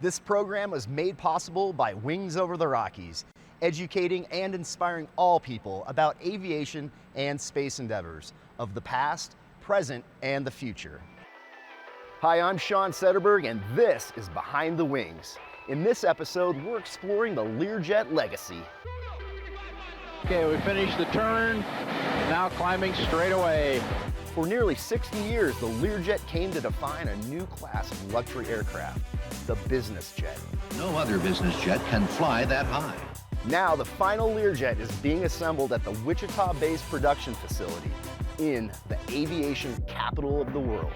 This program was made possible by Wings Over the Rockies, educating and inspiring all people about aviation and space endeavors of the past, present, and the future. Hi, I'm Sean Sederberg, and this is Behind the Wings. In this episode, we're exploring the Learjet legacy. Okay, we finished the turn, now climbing straight away. For nearly 60 years, the Learjet came to define a new class of luxury aircraft, the business jet. No other business jet can fly that high. Now, the final Learjet is being assembled at the Wichita-based production facility in the aviation capital of the world.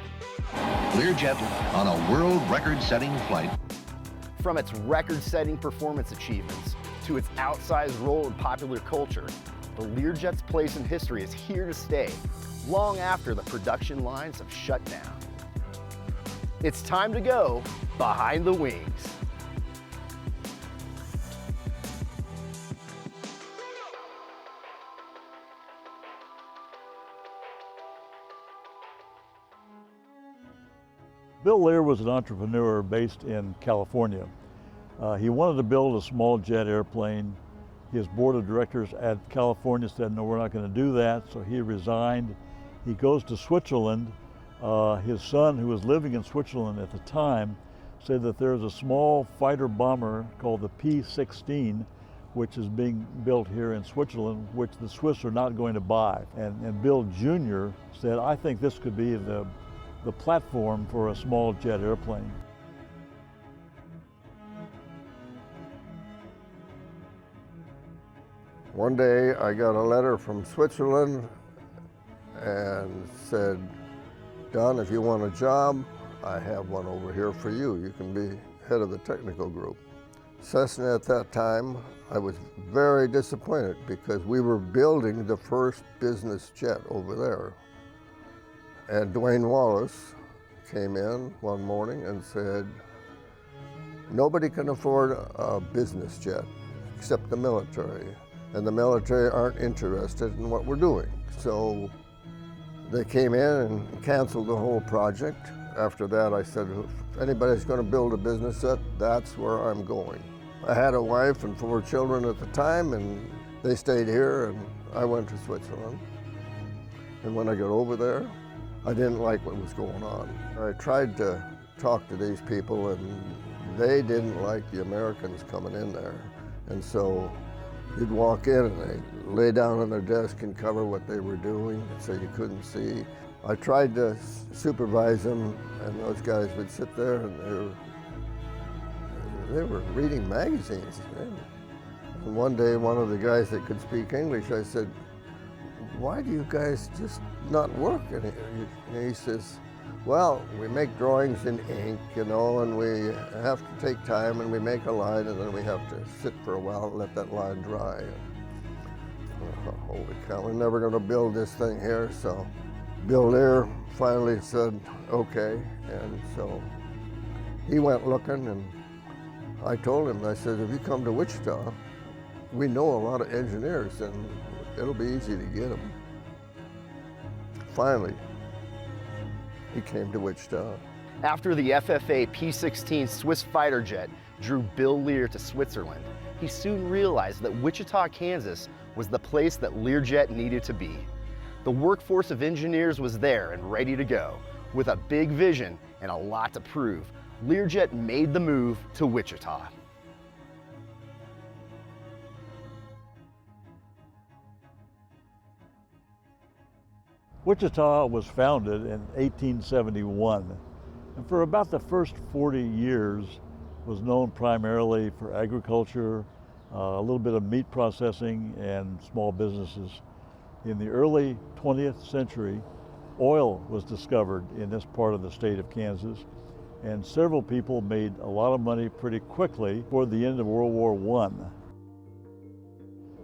Learjet on a world record-setting flight. From its record-setting performance achievements to its outsized role in popular culture, the Learjet's place in history is here to stay, long after the production lines have shut down. It's time to go behind the wings. Bill Lear was an entrepreneur based in California. He wanted to build a small jet airplane. His board of directors at California said, no, we're not going to do that, so he resigned. He goes to Switzerland. His son, who was living in Switzerland at the time, said that there's a small fighter bomber called the P-16, which is being built here in Switzerland, which the Swiss are not going to buy. And Bill Jr. said, I think this could be the platform for a small jet airplane. One day I got a letter from Switzerland and said, Don, if you want a job, I have one over here for you. You can be head of the technical group. Cessna at that time, I was very disappointed because we were building the first business jet over there. And Dwayne Wallace came in one morning and said, nobody can afford a business jet except the military. And the military aren't interested in what we're doing. So they came in and canceled the whole project. After that, I said, if anybody's going to build a business jet, that's where I'm going. I had a wife and 4 children at the time, and they stayed here, and I went to Switzerland. And when I got over there, I didn't like what was going on. I tried to talk to these people, and they didn't like the Americans coming in there. And so you'd walk in and they'd lay down on their desk and cover what they were doing so you couldn't see. I tried to supervise them, and those guys would sit there and they were reading magazines. And one day, one of the guys that could speak English, I said, why do you guys just not work in here? And he says, well, we make drawings in ink, you know, and we have to take time, and we make a line, and then we have to sit for a while and let that line dry. Holy cow, we're never going to build this thing here. So Bill Lear finally said, okay. And so he went looking, and I told him, I said, if you come to Wichita, we know a lot of engineers, and it'll be easy to get them. Finally, he came to Wichita. After the FFA P-16 Swiss fighter jet drew Bill Lear to Switzerland, he soon realized that Wichita, Kansas was the place that Learjet needed to be. The workforce of engineers was there and ready to go. With a big vision and a lot to prove, Learjet made the move to Wichita. Wichita was founded in 1871, and for about the first 40 years was known primarily for agriculture, a little bit of meat processing, and small businesses. In the early 20th century, oil was discovered in this part of the state of Kansas, and several people made a lot of money pretty quickly toward the end of World War I.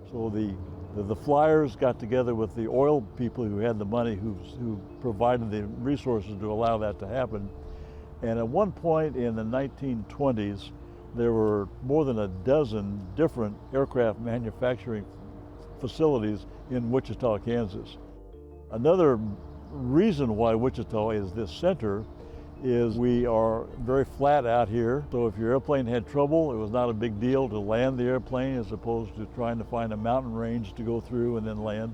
So the flyers got together with the oil people who had the money, who provided the resources to allow that to happen. And at one point in the 1920s, there were more than a dozen different aircraft manufacturing facilities in Wichita, Kansas. Another reason why Wichita is this center is we are very flat out here. So if your airplane had trouble, it was not a big deal to land the airplane as opposed to trying to find a mountain range to go through and then land.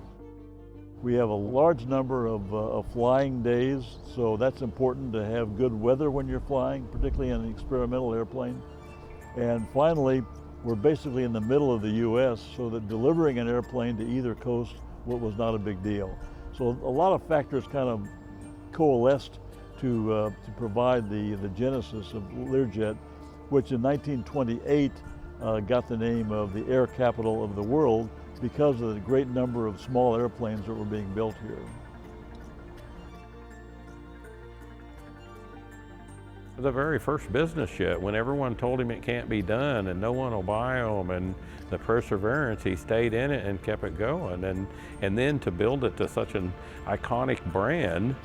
We have a large number of flying days, so that's important to have good weather when you're flying, particularly in an experimental airplane. And finally, we're basically in the middle of the U.S., so that delivering an airplane to either coast was not a big deal. So a lot of factors kind of coalesced to provide the genesis of Learjet, which in 1928 got the name of the air capital of the world because of the great number of small airplanes that were being built here. The very first business jet, when everyone told him it can't be done and no one will buy them, and the perseverance, he stayed in it and kept it going. And then to build it to such an iconic brand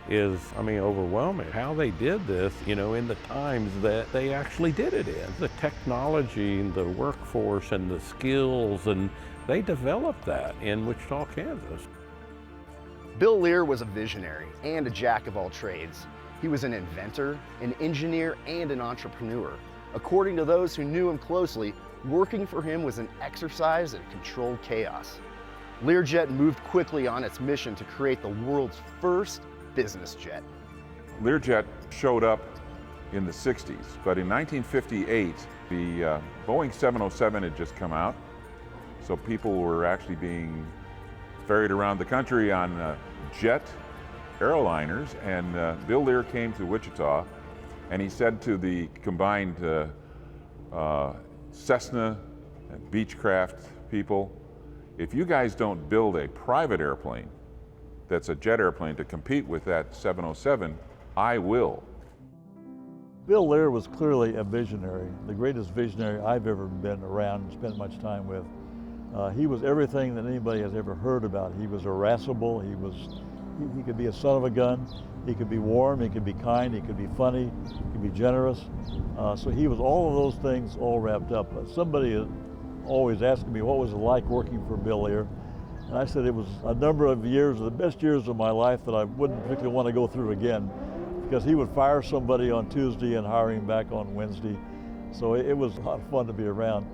is, I mean, overwhelming. How they did this, you know, in the times that they actually did it in. The technology and the workforce and the skills, and they developed that in Wichita, Kansas. Bill Lear was a visionary and a jack of all trades. He was an inventor, an engineer, and an entrepreneur. According to those who knew him closely, working for him was an exercise in controlled chaos. Learjet moved quickly on its mission to create the world's first business jet. Learjet showed up in the 60s, but in 1958, the Boeing 707 had just come out, so people were actually being ferried around the country on jet airliners, and Bill Lear came to Wichita, and he said to the combined Cessna and Beechcraft people, if you guys don't build a private airplane that's a jet airplane to compete with that 707, I will. Bill Lear was clearly a visionary, the greatest visionary I've ever been around and spent much time with. He was everything that anybody has ever heard about. He was irascible, he could be a son of a gun, he could be warm, he could be kind, he could be funny, he could be generous. So he was all of those things all wrapped up. Somebody always asking me what was it like working for Bill Lear. And I said it was a number of years, the best years of my life that I wouldn't particularly want to go through again, because he would fire somebody on Tuesday and hire him back on Wednesday. So it was a lot of fun to be around.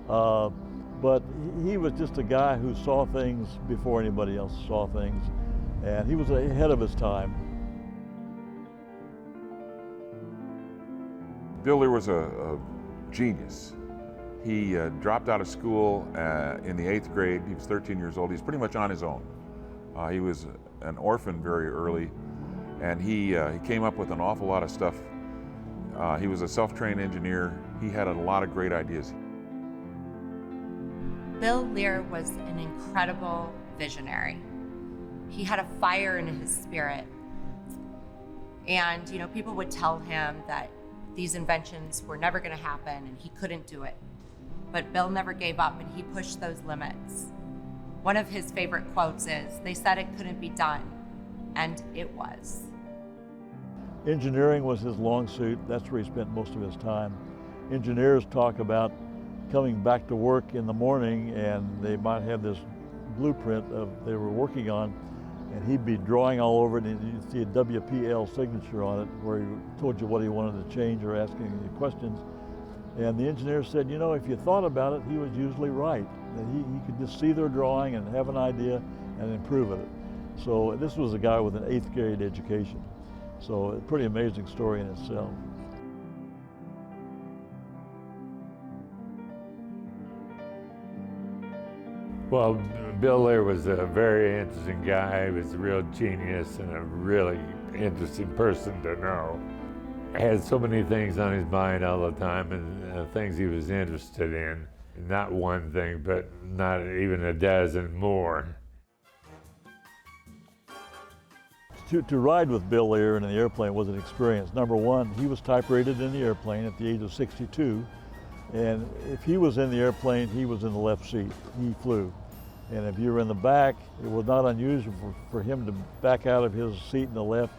But he was just a guy who saw things before anybody else saw things, and he was ahead of his time. Bill Lear was a genius. He dropped out of school in the 8th grade. He was 13 years old. He was pretty much on his own. He was an orphan very early, and he came up with an awful lot of stuff. He was a self-trained engineer. He had a lot of great ideas. Bill Lear was an incredible visionary. He had a fire in his spirit. And, you know, people would tell him that these inventions were never going to happen and he couldn't do it. But Bill never gave up, and he pushed those limits. One of his favorite quotes is, "They said it couldn't be done, and it was." Engineering was his long suit. That's where he spent most of his time. Engineers talk about coming back to work in the morning, and they might have this blueprint of they were working on, and he'd be drawing all over it, and you'd see a WPL signature on it where he told you what he wanted to change or asking you questions. And the engineer said, you know, if you thought about it, he was usually right. That he could just see their drawing and have an idea and improve it. So this was a guy with an 8th grade education. So a pretty amazing story in itself. Well, Bill Lear was a very interesting guy. He was a real genius and a really interesting person to know. Had so many things on his mind all the time, and things he was interested in. Not one thing, but not even a dozen more. To ride with Bill Lear in the airplane was an experience. Number one, he was type rated in the airplane at the age of 62. And if he was in the airplane, he was in the left seat. He flew. And if you were in the back, it was not unusual for him to back out of his seat in the left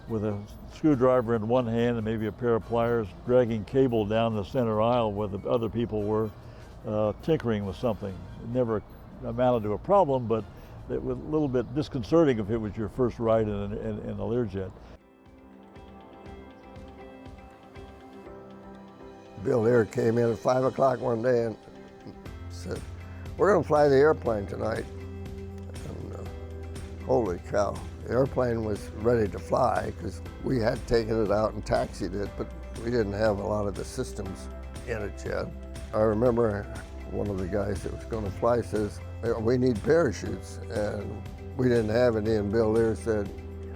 with a screwdriver in one hand and maybe a pair of pliers, dragging cable down the center aisle where the other people were tinkering with something. It never amounted to a problem, but it was a little bit disconcerting if it was your first ride in a Learjet. Bill Lear came in at 5 o'clock one day and said, "We're going to fly the airplane tonight." And holy cow, the airplane was ready to fly because we had taken it out and taxied it, but we didn't have a lot of the systems in it yet. I remember one of the guys that was going to fly says, "We need parachutes," and we didn't have any, and Bill Lear said,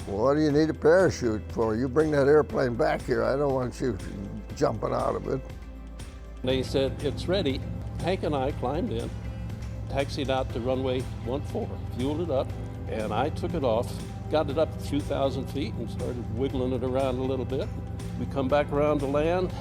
"Well, what do you need a parachute for? You bring that airplane back here. I don't want you jumping out of it." They said, "It's ready." Hank and I climbed in, taxied out to runway 14, fueled it up, and I took it off, got it up a few thousand feet and started wiggling it around a little bit. We come back around to land.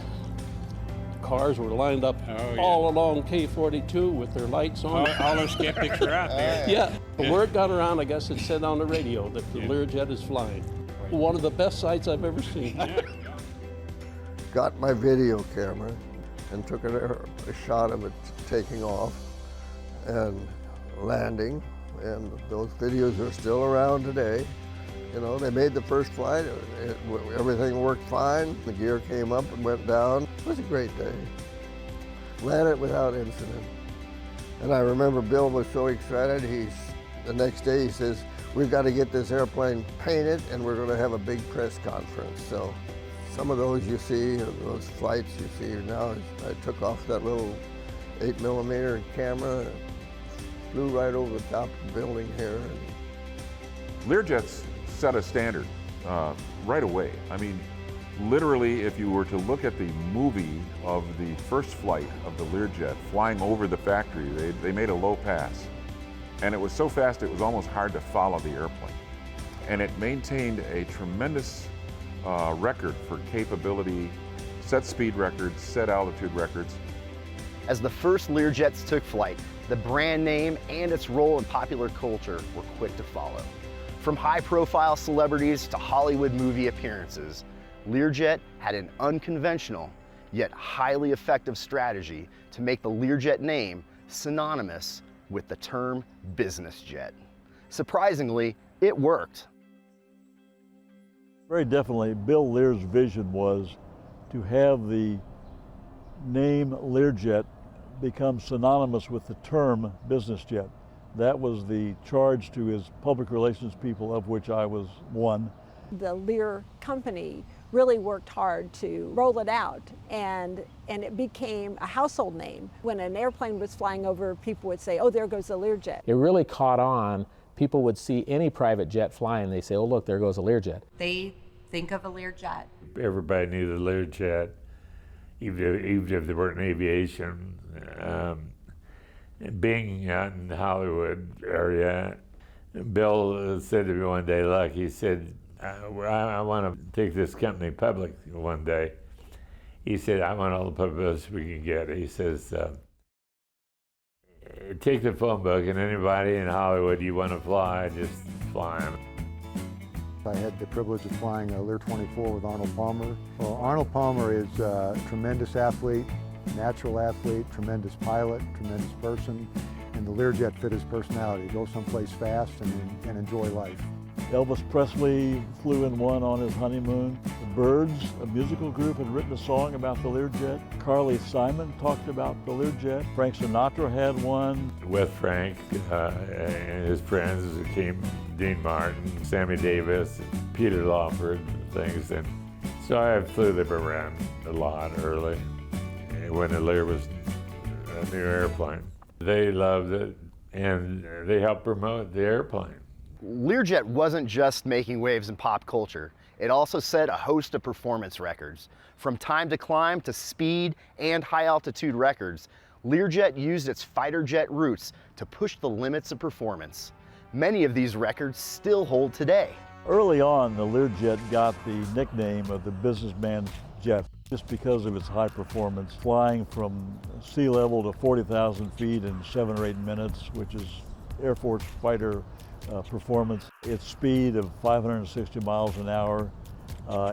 Cars were lined up all along K-42 with their lights on. All our skeptics are out there. Yeah, the word got around, I guess it said on the radio that the Learjet is flying. One of the best sights I've ever seen. Got my video camera and took a shot of it taking off and landing, and those videos are still around today. You know, they made the first flight, everything worked fine, the gear came up and went down. It was a great day. Landed without incident. And I remember Bill was so excited, the next day he says, "We've got to get this airplane painted and we're going to have a big press conference." So some of those you see, those flights you see now, I took off that little 8mm camera, flew right over the top of the building here. Learjets set a standard right away. I mean, literally, if you were to look at the movie of the first flight of the Learjet flying over the factory, they made a low pass. And it was so fast it was almost hard to follow the airplane. And it maintained a tremendous record for capability, set speed records, set altitude records. As the first Learjets took flight, the brand name and its role in popular culture were quick to follow. From high-profile celebrities to Hollywood movie appearances, Learjet had an unconventional yet highly effective strategy to make the Learjet name synonymous with the term business jet. Surprisingly, it worked. Very definitely, Bill Lear's vision was to have the name Learjet become synonymous with the term business jet. That was the charge to his public relations people, of which I was one. The Lear company really worked hard to roll it out, and it became a household name. When an airplane was flying over, people would say, "Oh, there goes the Learjet." It really caught on. People would see any private jet flying, they say, "Oh, look, there goes a Learjet." They think of a Learjet. Everybody knew the Learjet, even if they weren't in aviation. Being out in the Hollywood area, Bill said to me one day, "Look," he said, I want to take this company public one day." He said, "I want all the publicity we can get." He says, "Take the phone book and anybody in Hollywood you want to fly, just fly them." I had the privilege of flying a Lear 24 with Arnold Palmer. Well, Arnold Palmer is a tremendous athlete, natural athlete, tremendous pilot, tremendous person, and the Learjet fit his personality. Go someplace fast and enjoy life. Elvis Presley flew in one on his honeymoon. The Byrds, a musical group, had written a song about the Learjet. Carly Simon talked about the Learjet. Frank Sinatra had one. With Frank and his friends came Dean Martin, Sammy Davis, Peter Lawford, things. And so I flew them around a lot early when the Lear was a new airplane. They loved it, and they helped promote the airplane. Learjet wasn't just making waves in pop culture. It also set a host of performance records. From time to climb to speed and high altitude records, Learjet used its fighter jet roots to push the limits of performance. Many of these records still hold today. Early on, the Learjet got the nickname of the businessman's jet just because of its high performance, flying from sea level to 40,000 feet in 7 or 8 minutes, which is Air Force fighter performance. Its speed of 560 miles an hour.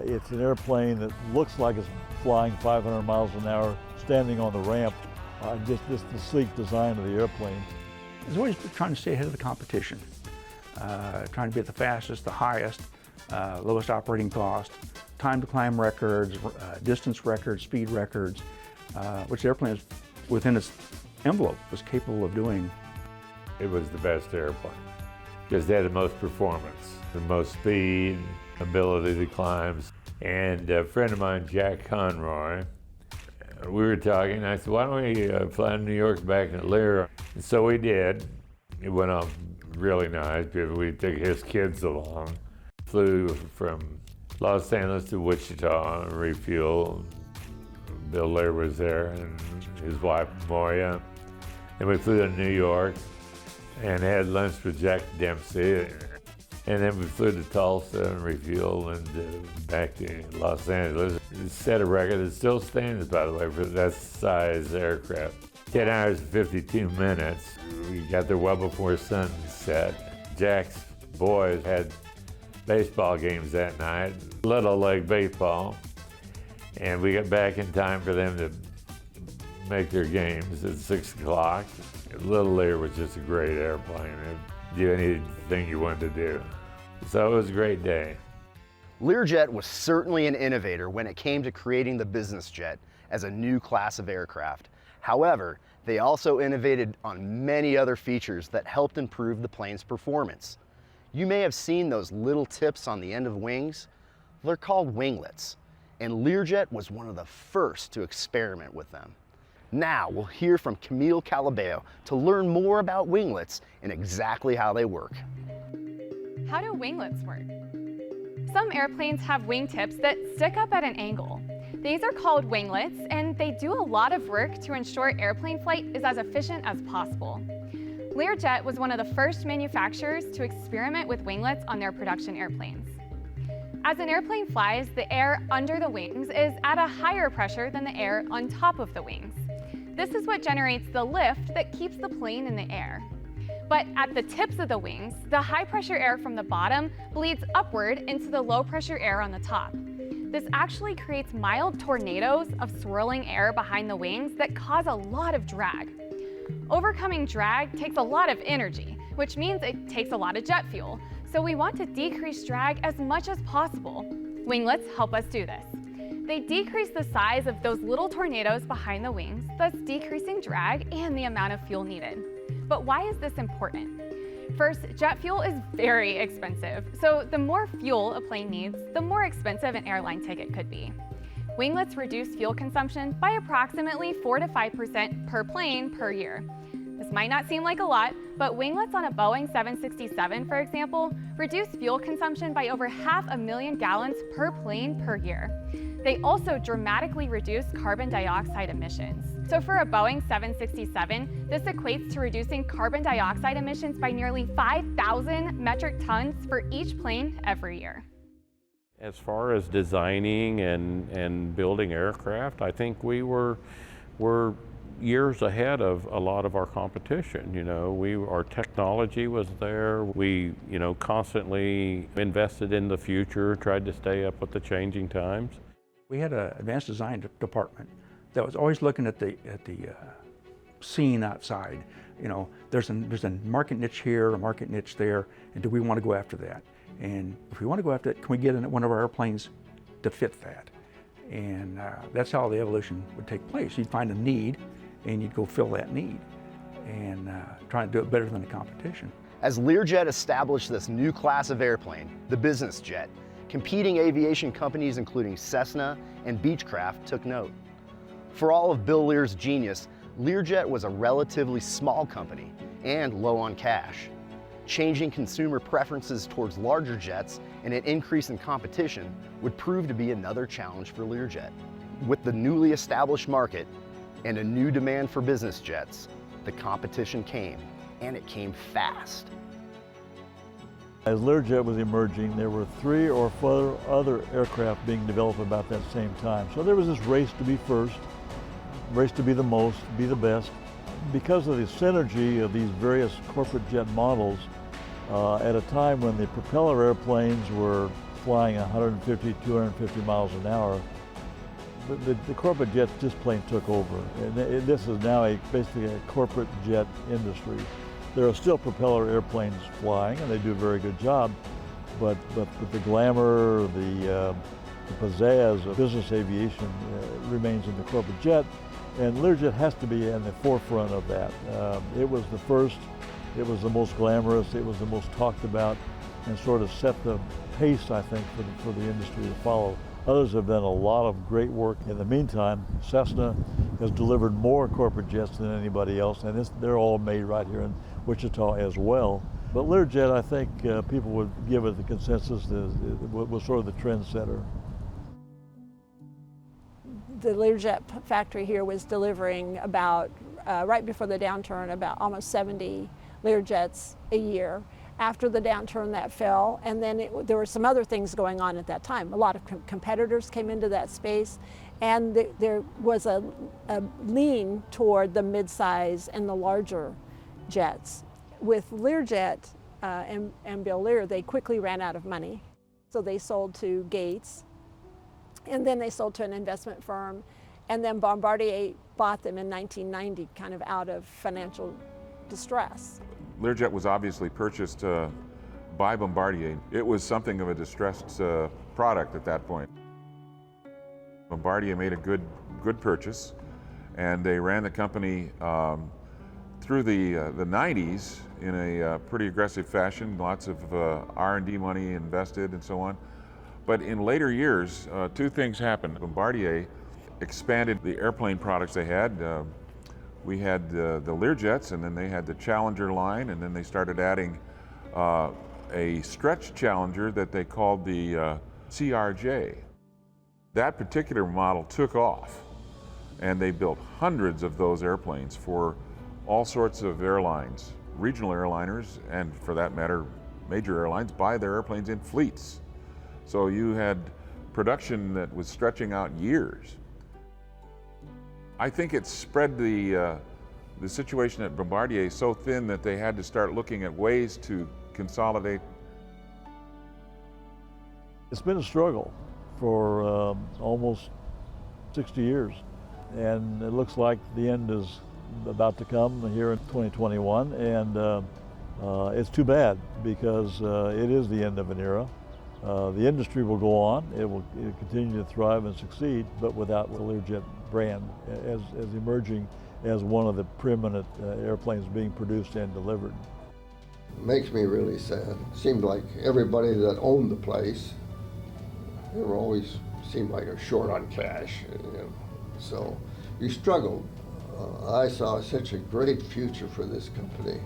It's an airplane that looks like it's flying 500 miles an hour standing on the ramp. Just the sleek design of the airplane. It's always trying to stay ahead of the competition, trying to be at the fastest, the highest, lowest operating cost, time to climb records, distance records, speed records. which the airplane is, within its envelope, was capable of doing. It was the best airplane because they had the most performance, the most speed, ability to climb. And a friend of mine, Jack Conroy, we were talking, I said, why don't we fly to New York back to Lear? And so we did. It went off really nice because we took his kids along. Flew from Los Angeles to Wichita and refueled. Bill Lear was there and his wife, Moya. And we flew to New York and had lunch with Jack Dempsey. And then we flew to Tulsa and refueled and back to Los Angeles. It set a record. It still stands, by the way, for that size aircraft. 10 hours and 52 minutes. We got there well before sunset. Jack's boys had baseball games that night, little league baseball. And we got back in time for them to make their games at 6 o'clock. Little Lear was just a great airplane. It'd do anything you wanted to do. So it was a great day. Learjet was certainly an innovator when it came to creating the business jet as a new class of aircraft. However, they also innovated on many other features that helped improve the plane's performance. You may have seen those little tips on the end of wings. They're called winglets, and Learjet was one of the first to experiment with them. Now we'll hear from Camille Calabeo to learn more about winglets and exactly how they work. How do winglets work? Some airplanes have wingtips that stick up at an angle. These are called winglets, and they do a lot of work to ensure airplane flight is as efficient as possible. Learjet was one of the first manufacturers to experiment with winglets on their production airplanes. As an airplane flies, the air under the wings is at a higher pressure than the air on top of the wings. This is what generates the lift that keeps the plane in the air. But at the tips of the wings, the high pressure air from the bottom bleeds upward into the low pressure air on the top. This actually creates mild tornadoes of swirling air behind the wings that cause a lot of drag. Overcoming drag takes a lot of energy, which means it takes a lot of jet fuel. So we want to decrease drag as much as possible. Winglets help us do this. They decrease the size of those little tornadoes behind the wings, thus decreasing drag and the amount of fuel needed. But why is this important? First, jet fuel is very expensive, so the more fuel a plane needs, the more expensive an airline ticket could be. Winglets reduce fuel consumption by approximately 4 to 5% per plane per year. This might not seem like a lot, but winglets on a Boeing 767, for example, reduce fuel consumption by over 500,000 gallons per plane per year. They also dramatically reduce carbon dioxide emissions. So for a Boeing 767, this equates to reducing carbon dioxide emissions by nearly 5,000 metric tons for each plane every year. As far as designing and building aircraft, I think we were years ahead of a lot of our competition. You know, our technology was there. We, constantly invested in the future, tried to stay up with the changing times. We had an advanced design department that was always looking at the scene outside. You know, there's a market niche here, a market niche there, and do we want to go after that? And if we want to go after it, can we get in one of our airplanes to fit that? And that's how the evolution would take place. You'd find a need, and you'd go fill that need, and try to do it better than the competition. As Learjet established this new class of airplane, the business jet, competing aviation companies including Cessna and Beechcraft took note. For all of Bill Lear's genius, Learjet was a relatively small company and low on cash. Changing consumer preferences towards larger jets and an increase in competition would prove to be another challenge for Learjet. With the newly established market and a new demand for business jets, the competition came, and it came fast. As Learjet was emerging, there were 3 or 4 other aircraft being developed about that same time. So there was this race to be first, race to be the most, be the best. Because of the synergy of these various corporate jet models, at a time when the propeller airplanes were flying 150, 250 miles an hour, the corporate jets just plain took over. And this is now basically a corporate jet industry. There are still propeller airplanes flying, and they do a very good job, but the glamour, the pizzazz of business aviation remains in the corporate jet, And Learjet has to be in the forefront of that. It was the first, it was the most glamorous, it was the most talked about, and sort of set the pace, I think, for the industry to follow. Others have done a lot of great work. In the meantime, Cessna has delivered more corporate jets than anybody else, and they're all made right here in Wichita as well. But Learjet, I think people would give it the consensus was sort of the trendsetter. The Learjet factory here was delivering about, right before the downturn, about almost 70 Learjets a year. After the downturn, that fell, and then there were some other things going on at that time. A lot of competitors came into that space, and there was a lean toward the mid-size and the larger jets. With Learjet and Bill Lear, they quickly ran out of money, so they sold to Gates, and then they sold to an investment firm, and then Bombardier bought them in 1990, kind of out of financial distress. Learjet was obviously purchased by Bombardier. It was something of a distressed product at that point. Bombardier made a good purchase, and they ran the company through the 90s in a pretty aggressive fashion, lots of R&D money invested and so on. But in later years, two things happened. Bombardier expanded the airplane products they had. We had the Learjets, and then they had the Challenger line, and then they started adding a stretch Challenger that they called the CRJ. That particular model took off, and they built hundreds of those airplanes for all sorts of airlines. Regional airliners, and for that matter, major airlines, buy their airplanes in fleets. So you had production that was stretching out years. I think it spread the situation at Bombardier so thin that they had to start looking at ways to consolidate. It's been a struggle for almost 60 years, and it looks like the end is about to come here in 2021, and it's too bad because it is the end of an era. The industry will go on, it'll continue to thrive and succeed, but without the Learjet brand as emerging as one of the preeminent airplanes being produced and delivered. It makes me really sad. It seemed like everybody that owned the place, they were always seemed like a short on cash, you know. So you struggled. I saw such a great future for this company.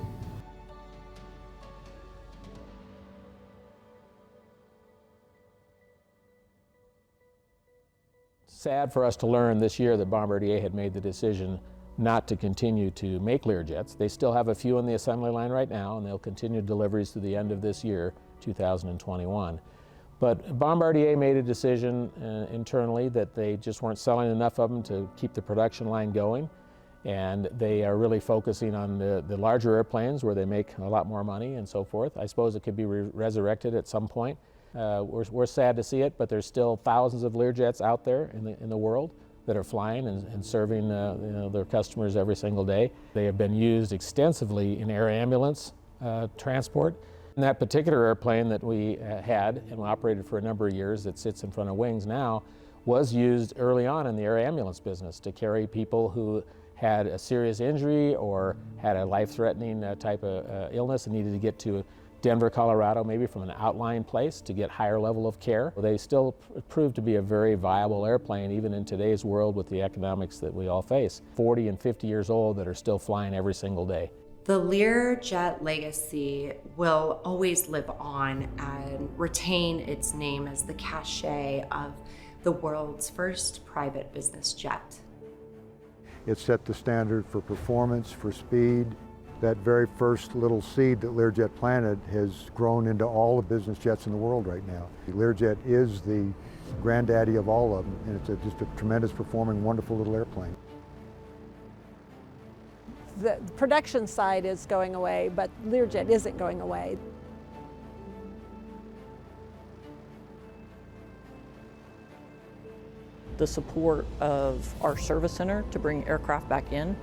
Sad for us to learn this year that Bombardier had made the decision not to continue to make Learjets. They still have a few on the assembly line right now, and they'll continue deliveries to the end of this year, 2021. But Bombardier made a decision internally that they just weren't selling enough of them to keep the production line going, and they are really focusing on the larger airplanes where they make a lot more money and so forth. I suppose it could be resurrected at some point. We're sad to see it, but there's still thousands of Learjets out there in the world that are flying and serving their customers every single day. They have been used extensively in air ambulance transport. And that particular airplane that we had and operated for a number of years that sits in front of wings now was used early on in the air ambulance business to carry people who had a serious injury or had a life-threatening type of illness and needed to get to Denver, Colorado, maybe from an outlying place to get higher level of care. They still prove to be a very viable airplane even in today's world with the economics that we all face. 40 and 50 years old that are still flying every single day. The Learjet legacy will always live on and retain its name as the cachet of the world's first private business jet. It set the standard for performance, for speed. That very first little seed that Learjet planted has grown into all the business jets in the world right now. Learjet is the granddaddy of all of them, and it's just a tremendous performing, wonderful little airplane. The production side is going away, but Learjet isn't going away. The support of our service center to bring aircraft back in.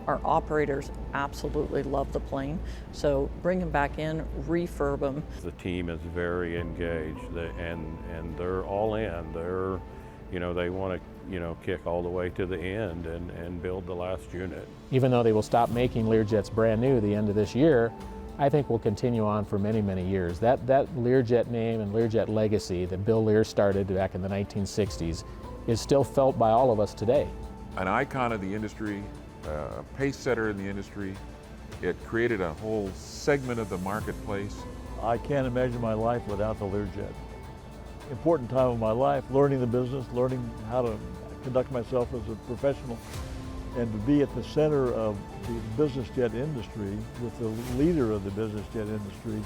Our operators absolutely love the plane, so bring them back in, refurb them. The team is very engaged, and they're all in. They want to you know, kick all the way to the end and build the last unit. Even though they will stop making Learjets brand new the end of this year, I think will continue on for many, many years. That Learjet name and Learjet legacy that Bill Lear started back in the 1960s is still felt by all of us today. An icon of the industry, a pace setter in the industry. It created a whole segment of the marketplace. I can't imagine my life without the Learjet. Important time of my life, learning the business, learning how to conduct myself as a professional, and to be at the center of the business jet industry with the leader of the business jet industry,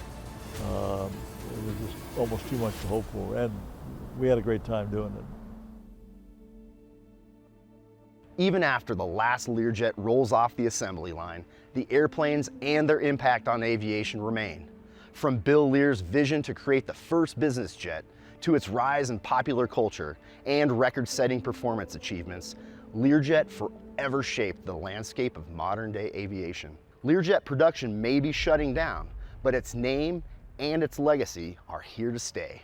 it was just almost too much to hope for, and we had a great time doing it. Even after the last Learjet rolls off the assembly line, the airplanes and their impact on aviation remain. From Bill Lear's vision to create the first business jet, to its rise in popular culture and record-setting performance achievements, Learjet forever shaped the landscape of modern-day aviation. Learjet production may be shutting down, but its name and its legacy are here to stay.